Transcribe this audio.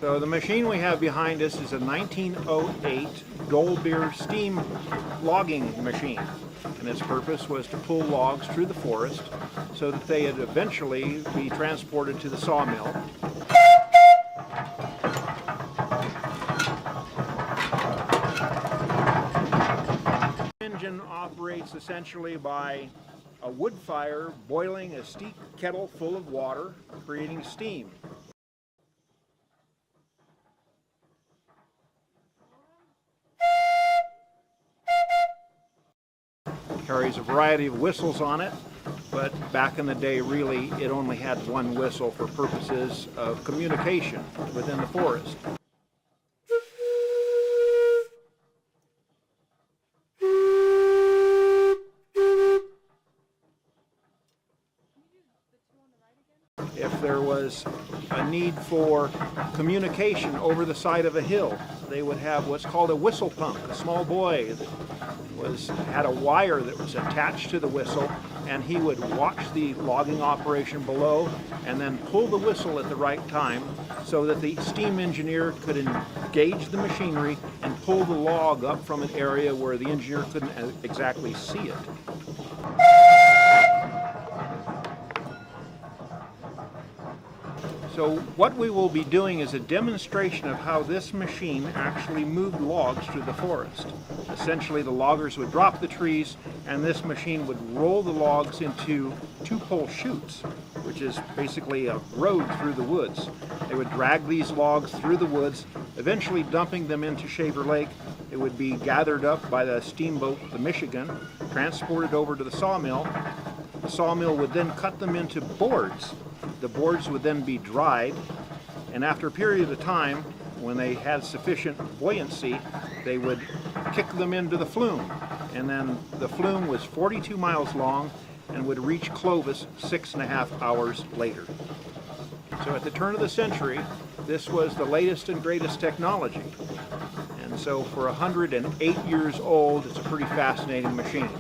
So the machine we have behind us is a 1908 Dolbeer steam logging machine. And its purpose was to pull logs through the forest so that they would eventually be transported to the sawmill. The engine operates essentially by a wood fire boiling a steep kettle full of water, creating steam. Carries a variety of whistles on it, but back in the day really it only had one whistle for purposes of communication within the forest. If there was a need for communication over the side of a hill, they would have what's called a whistle pump, a small boy that had a wire that was attached to the whistle, and he would watch the logging operation below and then pull the whistle at the right time so that the steam engineer could engage the machinery and pull the log up from an area where the engineer couldn't exactly see it. So what we will be doing is a demonstration of how this machine actually moved logs through the forest. Essentially, the loggers would drop the trees and this machine would roll the logs into two-pole chutes, which is basically a road through the woods. They would drag these logs through the woods, eventually dumping them into Shaver Lake. It would be gathered up by the steamboat, the Michigan, transported over to the sawmill. The sawmill would then cut them into boards. The boards would then be dried, and after a period of time, when they had sufficient buoyancy, they would kick them into the flume. And then the flume was 42 miles long and would reach Clovis 6.5 hours later. So at the turn of the century, this was the latest and greatest technology. And so for 108 years old, it's a pretty fascinating machine.